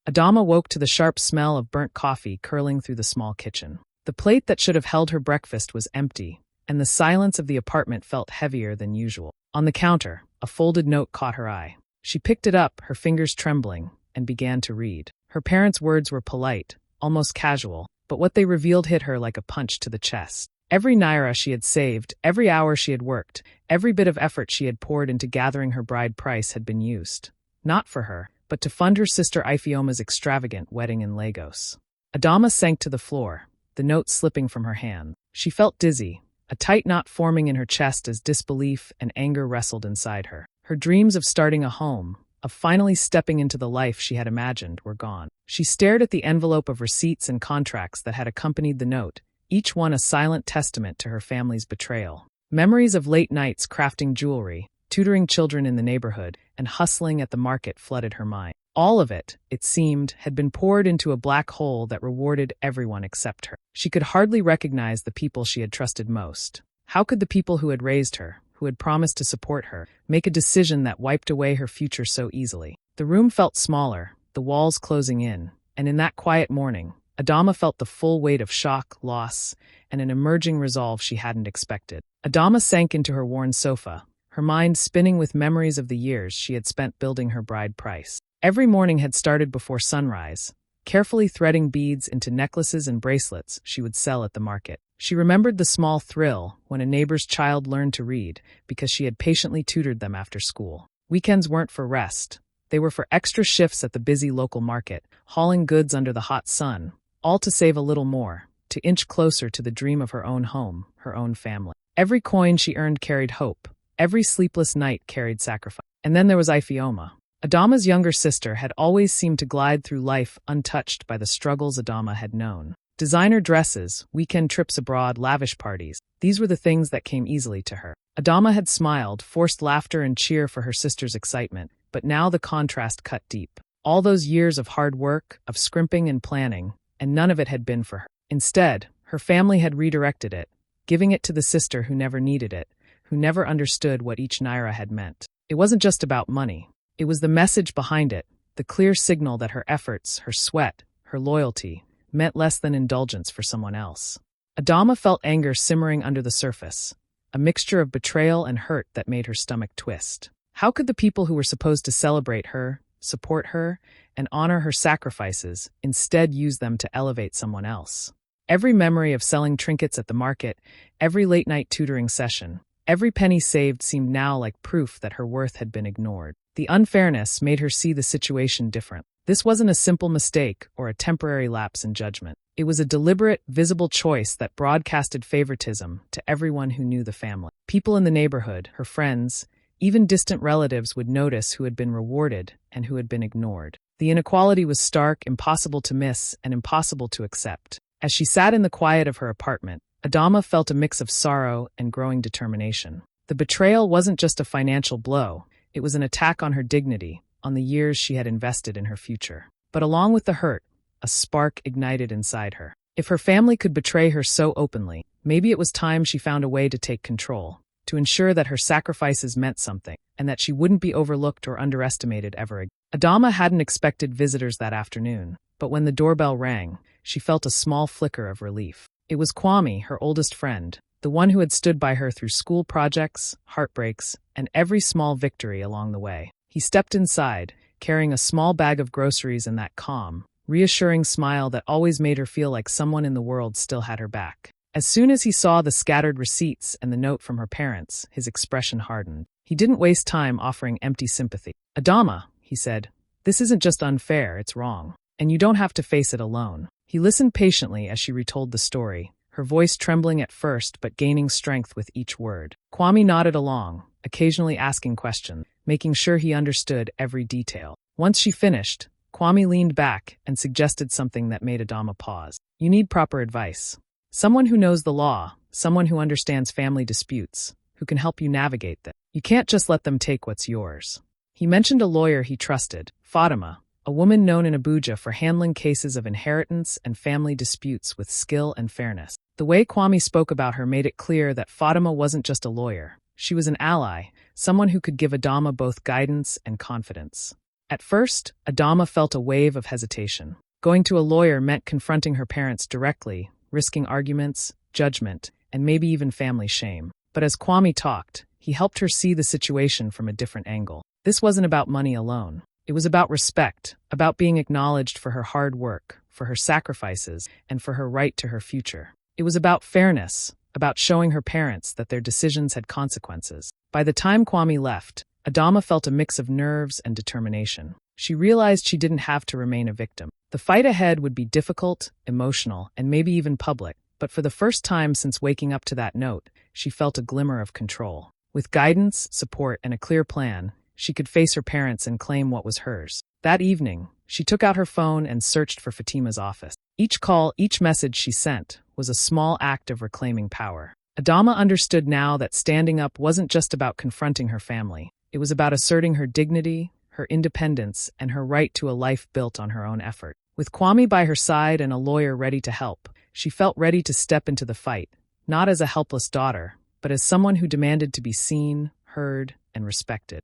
Adama woke to the sharp smell of burnt coffee curling through the small kitchen. The plate that should have held her breakfast was empty, and the silence of the apartment felt heavier than usual. On the counter, a folded note caught her eye. She picked it up, her fingers trembling, and began to read. Her parents' words were polite, almost casual, but what they revealed hit her like a punch to the chest. Every naira she had saved, every hour she had worked, every bit of effort she had poured into gathering her bride price had been used. Not for her, but to fund her sister Ifeoma's extravagant wedding in Lagos. Adama sank to the floor, the note slipping from her hand. She felt dizzy, a tight knot forming in her chest as disbelief and anger wrestled inside her. Her dreams of starting a home, of finally stepping into the life she had imagined, were gone. She stared at the envelope of receipts and contracts that had accompanied the note, each one a silent testament to her family's betrayal. Memories of late nights crafting jewelry, tutoring children in the neighborhood, and hustling at the market flooded her mind. All of it, it seemed, had been poured into a black hole that rewarded everyone except her. She could hardly recognize the people she had trusted most. How could the people who had raised her, who had promised to support her, make a decision that wiped away her future so easily? The room felt smaller, the walls closing in, and in that quiet morning, Adama felt the full weight of shock, loss, and an emerging resolve she hadn't expected. Adama sank into her worn sofa, her mind spinning with memories of the years she had spent building her bride price. Every morning had started before sunrise, carefully threading beads into necklaces and bracelets she would sell at the market. She remembered the small thrill when a neighbor's child learned to read because she had patiently tutored them after school. Weekends weren't for rest. They were for extra shifts at the busy local market, hauling goods under the hot sun, all to save a little more, to inch closer to the dream of her own home, her own family. Every coin she earned carried hope. Every sleepless night carried sacrifice. And then there was Ifeoma. Adama's younger sister had always seemed to glide through life untouched by the struggles Adama had known. Designer dresses, weekend trips abroad, lavish parties. These were the things that came easily to her. Adama had smiled, forced laughter and cheer for her sister's excitement, but now the contrast cut deep. All those years of hard work, of scrimping and planning, and none of it had been for her. Instead, her family had redirected it, giving it to the sister who never needed it, who never understood what each naira had meant. It wasn't just about money. It was the message behind it, the clear signal that her efforts, her sweat, her loyalty, meant less than indulgence for someone else. Adama felt anger simmering under the surface, a mixture of betrayal and hurt that made her stomach twist. How could the people who were supposed to celebrate her, support her, and honor her sacrifices instead use them to elevate someone else? Every memory of selling trinkets at the market, every late-night tutoring session, every penny saved seemed now like proof that her worth had been ignored. The unfairness made her see the situation different. This wasn't a simple mistake or a temporary lapse in judgment. It was a deliberate, visible choice that broadcasted favoritism to everyone who knew the family. People in the neighborhood, her friends, even distant relatives would notice who had been rewarded and who had been ignored. The inequality was stark, impossible to miss, and impossible to accept. As she sat in the quiet of her apartment, Adama felt a mix of sorrow and growing determination. The betrayal wasn't just a financial blow. It was an attack on her dignity, on the years she had invested in her future. But along with the hurt, a spark ignited inside her. If her family could betray her so openly, maybe it was time she found a way to take control, to ensure that her sacrifices meant something, and that she wouldn't be overlooked or underestimated ever again. Adama hadn't expected visitors that afternoon, but when the doorbell rang, she felt a small flicker of relief. It was Kwame, her oldest friend, the one who had stood by her through school projects, heartbreaks, and every small victory along the way. He stepped inside, carrying a small bag of groceries and that calm, reassuring smile that always made her feel like someone in the world still had her back. As soon as he saw the scattered receipts and the note from her parents, his expression hardened. He didn't waste time offering empty sympathy. "Adama," he said, "this isn't just unfair, it's wrong. And you don't have to face it alone." He listened patiently as she retold the story, her voice trembling at first but gaining strength with each word. Kwame nodded along, occasionally asking questions, making sure he understood every detail. Once she finished, Kwame leaned back and suggested something that made Adama pause. "You need proper advice. Someone who knows the law, someone who understands family disputes, who can help you navigate them. You can't just let them take what's yours." He mentioned a lawyer he trusted, Fatima, a woman known in Abuja for handling cases of inheritance and family disputes with skill and fairness. The way Kwame spoke about her made it clear that Fatima wasn't just a lawyer. She was an ally, someone who could give Adama both guidance and confidence. At first, Adama felt a wave of hesitation. Going to a lawyer meant confronting her parents directly, risking arguments, judgment, and maybe even family shame. But as Kwame talked, he helped her see the situation from a different angle. This wasn't about money alone. It was about respect, about being acknowledged for her hard work, for her sacrifices, and for her right to her future. It was about fairness, about showing her parents that their decisions had consequences. By the time Kwame left, Adama felt a mix of nerves and determination. She realized she didn't have to remain a victim. The fight ahead would be difficult, emotional, and maybe even public, but for the first time since waking up to that note, she felt a glimmer of control. With guidance, support, and a clear plan, she could face her parents and claim what was hers. That evening, she took out her phone and searched for Fatima's office. Each call, each message she sent, was a small act of reclaiming power. Adama understood now that standing up wasn't just about confronting her family. It was about asserting her dignity, her independence, and her right to a life built on her own effort. With Kwame by her side and a lawyer ready to help, she felt ready to step into the fight, not as a helpless daughter, but as someone who demanded to be seen, heard, and respected.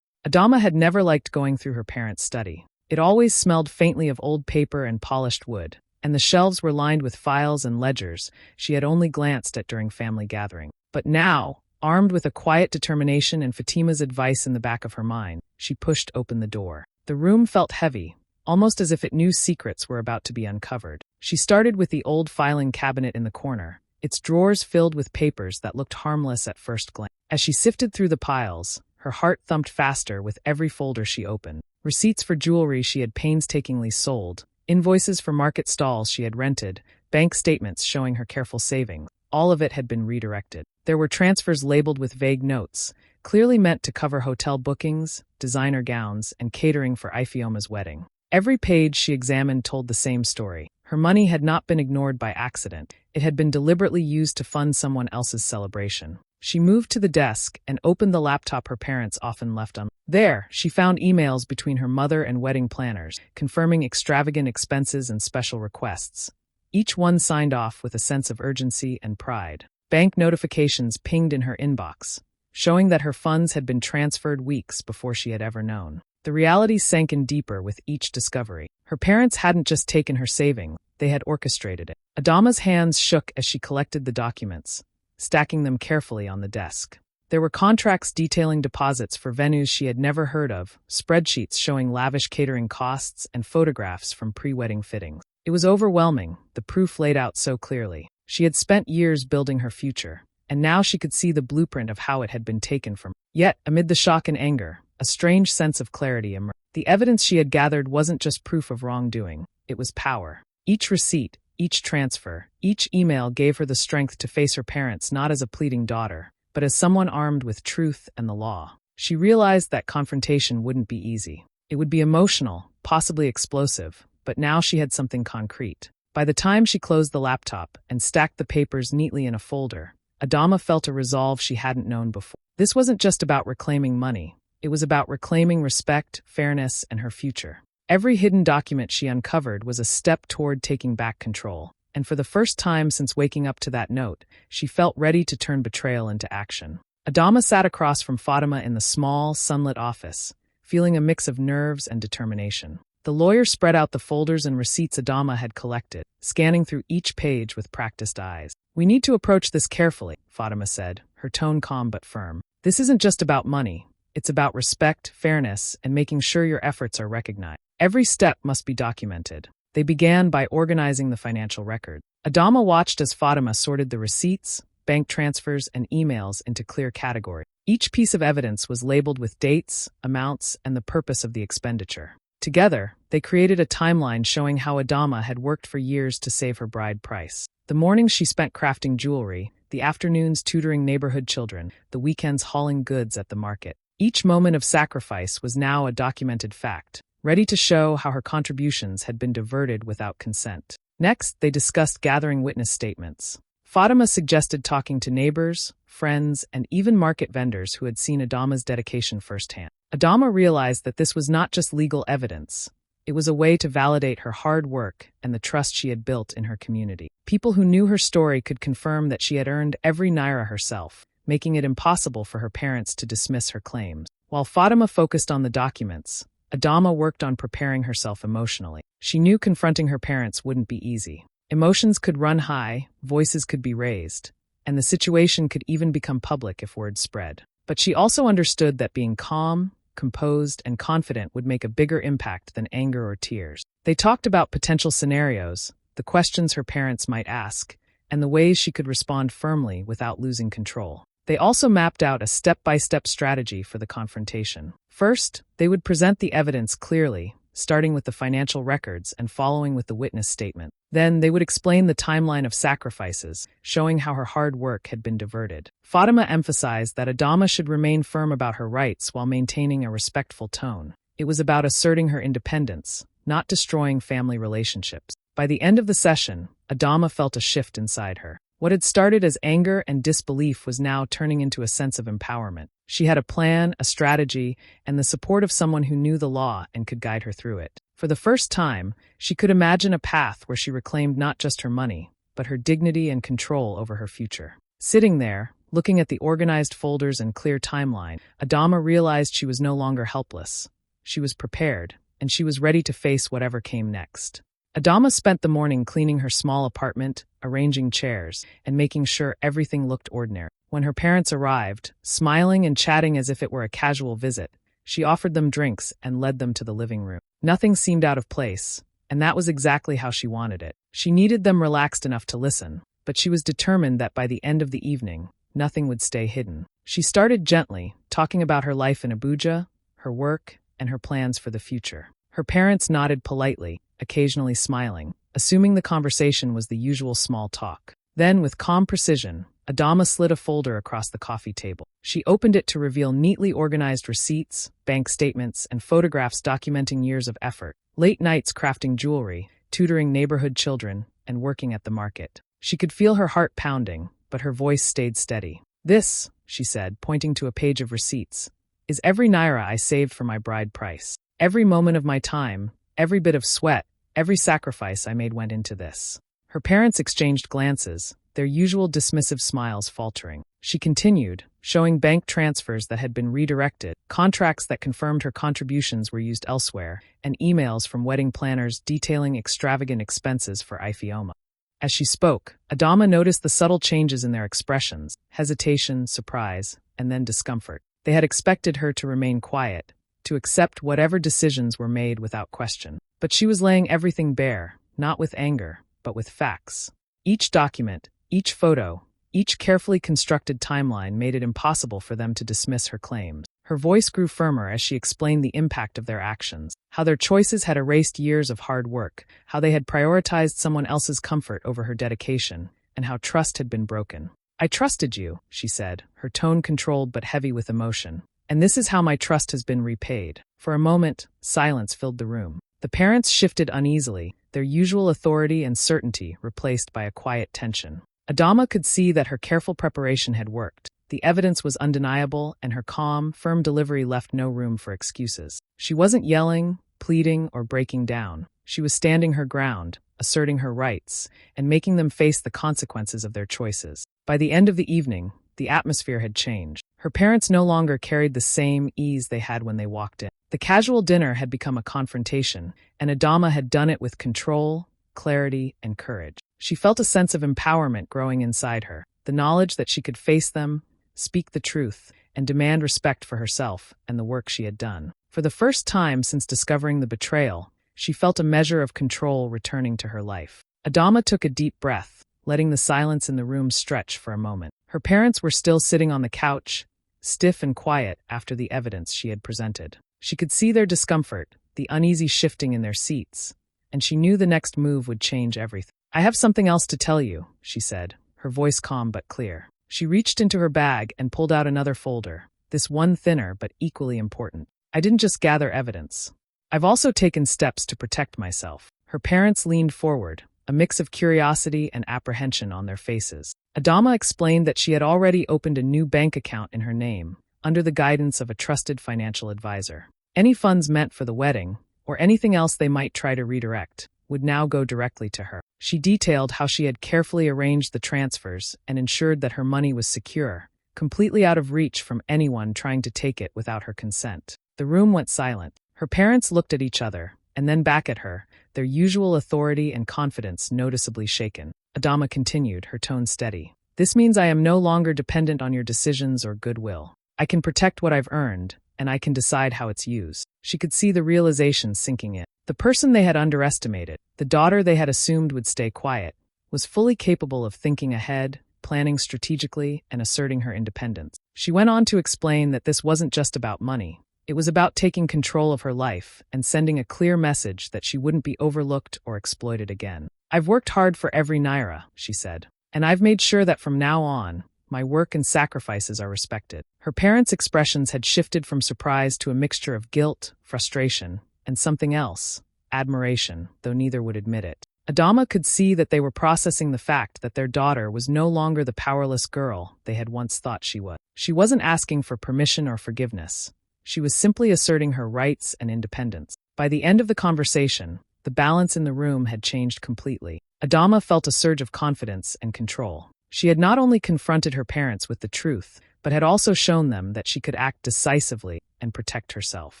Adama had never liked going through her parents' study. It always smelled faintly of old paper and polished wood, and the shelves were lined with files and ledgers she had only glanced at during family gatherings. But now, armed with a quiet determination and Fatima's advice in the back of her mind, she pushed open the door. The room felt heavy, almost as if it knew secrets were about to be uncovered. She started with the old filing cabinet in the corner, its drawers filled with papers that looked harmless at first glance. As she sifted through the piles, her heart thumped faster with every folder she opened. Receipts for jewelry she had painstakingly sold, invoices for market stalls she had rented, bank statements showing her careful savings. All of it had been redirected. There were transfers labeled with vague notes, clearly meant to cover hotel bookings, designer gowns, and catering for Ifeoma's wedding. Every page she examined told the same story. Her money had not been ignored by accident. It had been deliberately used to fund someone else's celebration. She moved to the desk and opened the laptop her parents often left on. There, she found emails between her mother and wedding planners, confirming extravagant expenses and special requests. Each one signed off with a sense of urgency and pride. Bank notifications pinged in her inbox, showing that her funds had been transferred weeks before she had ever known. The reality sank in deeper with each discovery. Her parents hadn't just taken her savings, they had orchestrated it. Adama's hands shook as she collected the documents, stacking them carefully on the desk. There were contracts detailing deposits for venues she had never heard of, spreadsheets showing lavish catering costs, and photographs from pre-wedding fittings. It was overwhelming, the proof laid out so clearly. She had spent years building her future, and now she could see the blueprint of how it had been taken from her. Yet, amid the shock and anger, a strange sense of clarity emerged. The evidence she had gathered wasn't just proof of wrongdoing, it was power. Each receipt, each transfer, each email gave her the strength to face her parents not as a pleading daughter, but as someone armed with truth and the law. She realized that confrontation wouldn't be easy. It would be emotional, possibly explosive, but now she had something concrete. By the time she closed the laptop and stacked the papers neatly in a folder, Adama felt a resolve she hadn't known before. This wasn't just about reclaiming money. It was about reclaiming respect, fairness, and her future. Every hidden document she uncovered was a step toward taking back control, and for the first time since waking up to that note, she felt ready to turn betrayal into action. Adama sat across from Fatima in the small, sunlit office, feeling a mix of nerves and determination. The lawyer spread out the folders and receipts Adama had collected, scanning through each page with practiced eyes. "We need to approach this carefully," Fatima said, her tone calm but firm. "This isn't just about money. It's about respect, fairness, and making sure your efforts are recognized. Every step must be documented." They began by organizing the financial record. Adama watched as Fatima sorted the receipts, bank transfers, and emails into clear categories. Each piece of evidence was labeled with dates, amounts, and the purpose of the expenditure. Together, they created a timeline showing how Adama had worked for years to save her bride price. The mornings she spent crafting jewelry, the afternoons tutoring neighborhood children, the weekends hauling goods at the market. Each moment of sacrifice was now a documented fact, ready to show how her contributions had been diverted without consent. Next, they discussed gathering witness statements. Fatima suggested talking to neighbors, friends, and even market vendors who had seen Adama's dedication firsthand. Adama realized that this was not just legal evidence. It was a way to validate her hard work and the trust she had built in her community. People who knew her story could confirm that she had earned every naira herself, making it impossible for her parents to dismiss her claims. While Fatima focused on the documents, Adama worked on preparing herself emotionally. She knew confronting her parents wouldn't be easy. Emotions could run high, voices could be raised, and the situation could even become public if word spread. But she also understood that being calm, composed, and confident would make a bigger impact than anger or tears. They talked about potential scenarios, the questions her parents might ask, and the ways she could respond firmly without losing control. They also mapped out a step-by-step strategy for the confrontation. First, they would present the evidence clearly, starting with the financial records and following with the witness statement. Then they would explain the timeline of sacrifices, showing how her hard work had been diverted. Fatima emphasized that Adama should remain firm about her rights while maintaining a respectful tone. It was about asserting her independence, not destroying family relationships. By the end of the session, Adama felt a shift inside her. What had started as anger and disbelief was now turning into a sense of empowerment. She had a plan, a strategy, and the support of someone who knew the law and could guide her through it. For the first time, she could imagine a path where she reclaimed not just her money, but her dignity and control over her future. Sitting there, looking at the organized folders and clear timeline, Adama realized she was no longer helpless. She was prepared, and she was ready to face whatever came next. Adama spent the morning cleaning her small apartment, arranging chairs, and making sure everything looked ordinary. When her parents arrived, smiling and chatting as if it were a casual visit, she offered them drinks and led them to the living room. Nothing seemed out of place, and that was exactly how she wanted it. She needed them relaxed enough to listen, but she was determined that by the end of the evening, nothing would stay hidden. She started gently, talking about her life in Abuja, her work, and her plans for the future. Her parents nodded politely, occasionally smiling, assuming the conversation was the usual small talk. Then, with calm precision, Adama slid a folder across the coffee table. She opened it to reveal neatly organized receipts, bank statements, and photographs documenting years of effort, late nights crafting jewelry, tutoring neighborhood children, and working at the market. She could feel her heart pounding, but her voice stayed steady. "This," she said, pointing to a page of receipts, "is every naira I saved for my bride price. Every moment of my time, every bit of sweat, every sacrifice I made went into this." Her parents exchanged glances, their usual dismissive smiles faltering. She continued, showing bank transfers that had been redirected, contracts that confirmed her contributions were used elsewhere, and emails from wedding planners detailing extravagant expenses for Ifioma. As she spoke, Adama noticed the subtle changes in their expressions: hesitation, surprise, and then discomfort. They had expected her to remain quiet, to accept whatever decisions were made without question. But she was laying everything bare, not with anger, but with facts. Each document, each photo, each carefully constructed timeline made it impossible for them to dismiss her claims. Her voice grew firmer as she explained the impact of their actions, how their choices had erased years of hard work, how they had prioritized someone else's comfort over her dedication, and how trust had been broken. "I trusted you," she said, her tone controlled but heavy with emotion. "And this is how my trust has been repaid." For a moment, silence filled the room. The parents shifted uneasily, their usual authority and certainty replaced by a quiet tension. Adama could see that her careful preparation had worked. The evidence was undeniable, and her calm, firm delivery left no room for excuses. She wasn't yelling, pleading, or breaking down. She was standing her ground, asserting her rights, and making them face the consequences of their choices. By the end of the evening, the atmosphere had changed. Her parents no longer carried the same ease they had when they walked in. The casual dinner had become a confrontation, and Adama had done it with control, clarity, and courage. She felt a sense of empowerment growing inside her, the knowledge that she could face them, speak the truth, and demand respect for herself and the work she had done. For the first time since discovering the betrayal, she felt a measure of control returning to her life. Adama took a deep breath, letting the silence in the room stretch for a moment. Her parents were still sitting on the couch, stiff and quiet after the evidence she had presented. She could see their discomfort, the uneasy shifting in their seats, and she knew the next move would change everything. "I have something else to tell you," she said, her voice calm but clear. She reached into her bag and pulled out another folder, this one thinner but equally important. "I didn't just gather evidence. I've also taken steps to protect myself." Her parents leaned forward, a mix of curiosity and apprehension on their faces. Adama explained that she had already opened a new bank account in her name, under the guidance of a trusted financial advisor. Any funds meant for the wedding, or anything else they might try to redirect, would now go directly to her. She detailed how she had carefully arranged the transfers and ensured that her money was secure, completely out of reach from anyone trying to take it without her consent. The room went silent. Her parents looked at each other, and then back at her, their usual authority and confidence noticeably shaken. Adama continued, her tone steady. This means I am no longer dependent on your decisions or goodwill. I can protect what I've earned, and I can decide how it's used. She could see the realization sinking in. The person they had underestimated, the daughter they had assumed would stay quiet, was fully capable of thinking ahead, planning strategically, and asserting her independence. She went on to explain that this wasn't just about money. It was about taking control of her life and sending a clear message that she wouldn't be overlooked or exploited again. I've worked hard for every naira, she said, and I've made sure that from now on, my work and sacrifices are respected. Her parents' expressions had shifted from surprise to a mixture of guilt, frustration, and something else, admiration, though neither would admit it. Adama could see that they were processing the fact that their daughter was no longer the powerless girl they had once thought she was. She wasn't asking for permission or forgiveness. She was simply asserting her rights and independence. By the end of the conversation, the balance in the room had changed completely. Adama felt a surge of confidence and control. She had not only confronted her parents with the truth, but had also shown them that she could act decisively and protect herself.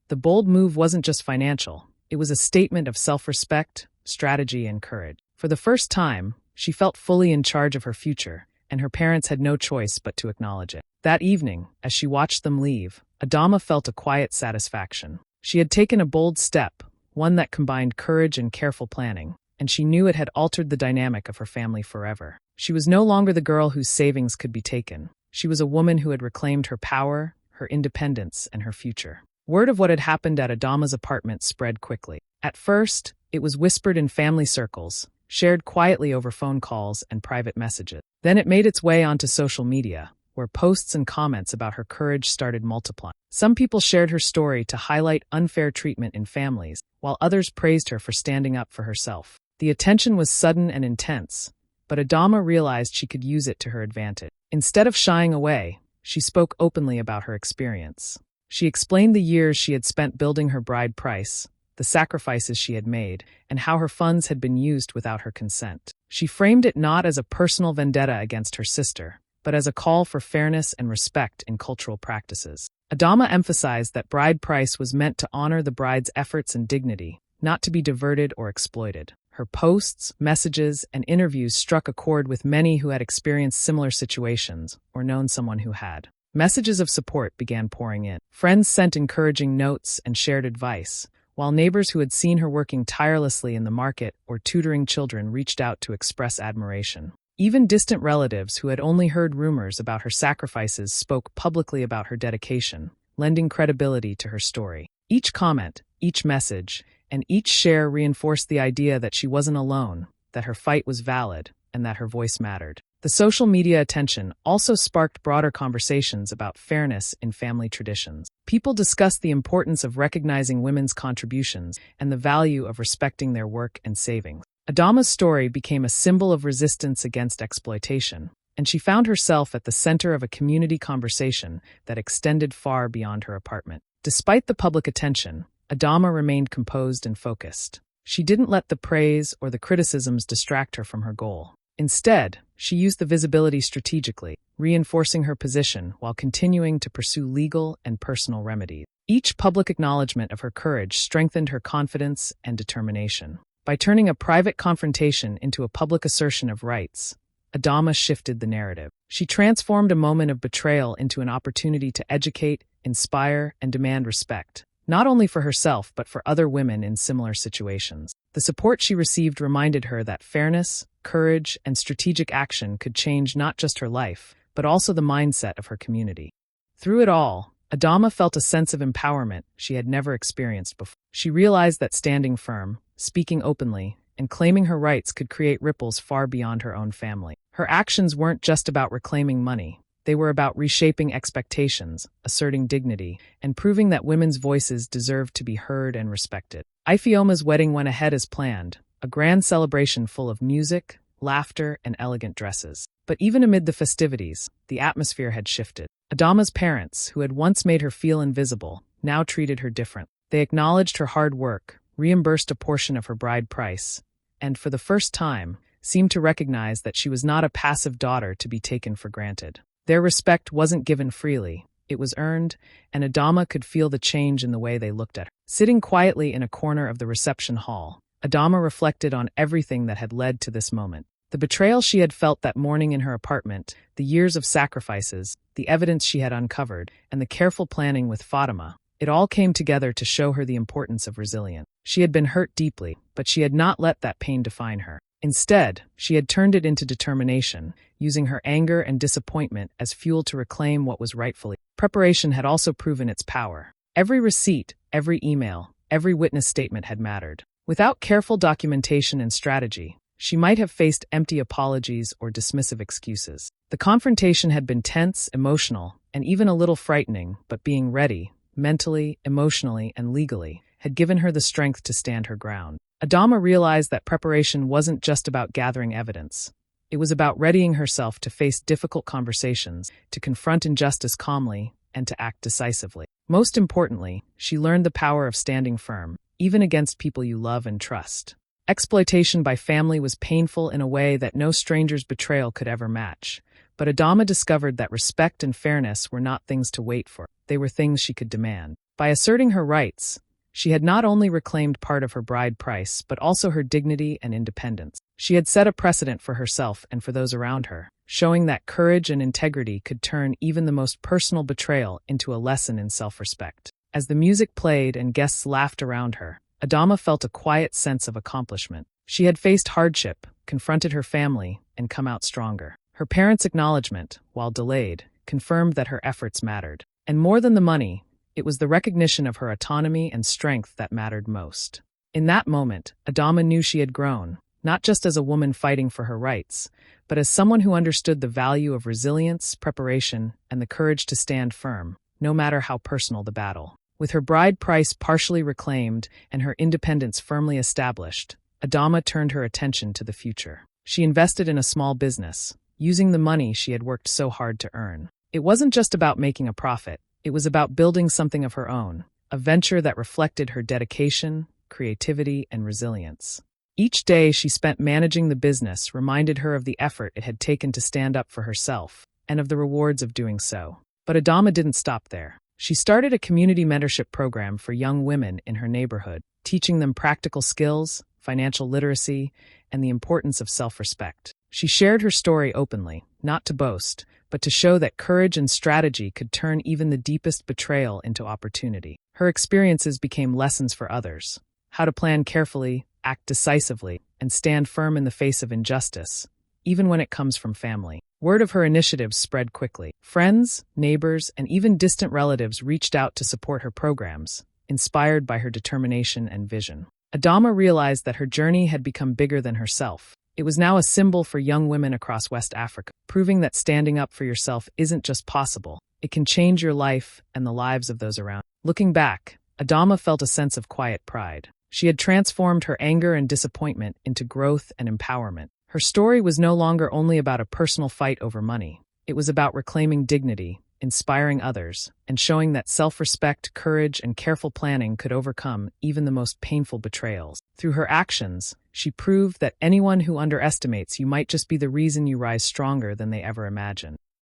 The bold move wasn't just financial. It was a statement of self-respect, strategy, and courage. For the first time, she felt fully in charge of her future, and her parents had no choice but to acknowledge it. That evening, as she watched them leave, Adama felt a quiet satisfaction. She had taken a bold step, one that combined courage and careful planning, and she knew it had altered the dynamic of her family forever. She was no longer the girl whose savings could be taken. She was a woman who had reclaimed her power, her independence, and her future. Word of what had happened at Adama's apartment spread quickly. At first, it was whispered in family circles, shared quietly over phone calls and private messages. Then it made its way onto social media, where posts and comments about her courage started multiplying. Some people shared her story to highlight unfair treatment in families, while others praised her for standing up for herself. The attention was sudden and intense, but Adama realized she could use it to her advantage. Instead of shying away, she spoke openly about her experience. She explained the years she had spent building her bride price, the sacrifices she had made, and how her funds had been used without her consent. She framed it not as a personal vendetta against her sister, but as a call for fairness and respect in cultural practices. Adama emphasized that bride price was meant to honor the bride's efforts and dignity, not to be diverted or exploited. Her posts, messages, and interviews struck a chord with many who had experienced similar situations or known someone who had. Messages of support began pouring in. Friends sent encouraging notes and shared advice, while neighbors who had seen her working tirelessly in the market or tutoring children reached out to express admiration. Even distant relatives who had only heard rumors about her sacrifices spoke publicly about her dedication, lending credibility to her story. Each comment, each message, and each share reinforced the idea that she wasn't alone, that her fight was valid, and that her voice mattered. The social media attention also sparked broader conversations about fairness in family traditions. People discussed the importance of recognizing women's contributions and the value of respecting their work and savings. Adama's story became a symbol of resistance against exploitation, and she found herself at the center of a community conversation that extended far beyond her apartment. Despite the public attention, Adama remained composed and focused. She didn't let the praise or the criticisms distract her from her goal. Instead, she used the visibility strategically, reinforcing her position while continuing to pursue legal and personal remedies. Each public acknowledgement of her courage strengthened her confidence and determination. By turning a private confrontation into a public assertion of rights, Adama shifted the narrative. She transformed a moment of betrayal into an opportunity to educate, inspire, and demand respect, not only for herself but for other women in similar situations. The support she received reminded her that fairness, courage, and strategic action could change not just her life, but also the mindset of her community. Through it all, Adama felt a sense of empowerment she had never experienced before. She realized that standing firm, speaking openly, and claiming her rights could create ripples far beyond her own family. Her actions weren't just about reclaiming money. They were about reshaping expectations, asserting dignity, and proving that women's voices deserved to be heard and respected. Ifeoma's wedding went ahead as planned, a grand celebration full of music, laughter, and elegant dresses. But even amid the festivities, the atmosphere had shifted. Adama's parents, who had once made her feel invisible, now treated her differently. They acknowledged her hard work, reimbursed a portion of her bride price, and for the first time, seemed to recognize that she was not a passive daughter to be taken for granted. Their respect wasn't given freely. It was earned, and Adama could feel the change in the way they looked at her. Sitting quietly in a corner of the reception hall, Adama reflected on everything that had led to this moment. The betrayal she had felt that morning in her apartment, the years of sacrifices, the evidence she had uncovered, and the careful planning with Fatima. It all came together to show her the importance of resilience. She had been hurt deeply, but she had not let that pain define her. Instead, she had turned it into determination, using her anger and disappointment as fuel to reclaim what was rightfully. Preparation had also proven its power. Every receipt, every email, every witness statement had mattered. Without careful documentation and strategy, she might have faced empty apologies or dismissive excuses. The confrontation had been tense, emotional, and even a little frightening, but being ready, mentally, emotionally, and legally, had given her the strength to stand her ground. Adama realized that preparation wasn't just about gathering evidence. It was about readying herself to face difficult conversations, to confront injustice calmly, and to act decisively. Most importantly, she learned the power of standing firm, even against people you love and trust. Exploitation by family was painful in a way that no stranger's betrayal could ever match. But Adama discovered that respect and fairness were not things to wait for. They were things she could demand. By asserting her rights, she had not only reclaimed part of her bride price, but also her dignity and independence. She had set a precedent for herself and for those around her, showing that courage and integrity could turn even the most personal betrayal into a lesson in self-respect. As the music played and guests laughed around her, Adama felt a quiet sense of accomplishment. She had faced hardship, confronted her family, and come out stronger. Her parents' acknowledgement, while delayed, confirmed that her efforts mattered. And more than the money, it was the recognition of her autonomy and strength that mattered most. In that moment, Adama knew she had grown, not just as a woman fighting for her rights, but as someone who understood the value of resilience, preparation, and the courage to stand firm, no matter how personal the battle. With her bride price partially reclaimed and her independence firmly established, Adama turned her attention to the future. She invested in a small business, using the money she had worked so hard to earn. It wasn't just about making a profit, it was about building something of her own, a venture that reflected her dedication, creativity, and resilience. Each day she spent managing the business reminded her of the effort it had taken to stand up for herself, and of the rewards of doing so. But Adama didn't stop there. She started a community mentorship program for young women in her neighborhood, teaching them practical skills, financial literacy, and the importance of self-respect. She shared her story openly, not to boast, but to show that courage and strategy could turn even the deepest betrayal into opportunity. Her experiences became lessons for others: how to plan carefully, act decisively, and stand firm in the face of injustice, even when it comes from family. Word of her initiatives spread quickly. Friends, neighbors, and even distant relatives reached out to support her programs, inspired by her determination and vision. Adama realized that her journey had become bigger than herself. It was now a symbol for young women across West Africa, proving that standing up for yourself isn't just possible, it can change your life and the lives of those around. Looking back, Adama felt a sense of quiet pride. She had transformed her anger and disappointment into growth and empowerment. Her story was no longer only about a personal fight over money. It was about reclaiming dignity, inspiring others, and showing that self-respect, courage, and careful planning could overcome even the most painful betrayals. Through her actions, she proved that anyone who underestimates you might just be the reason you rise stronger than they ever imagined.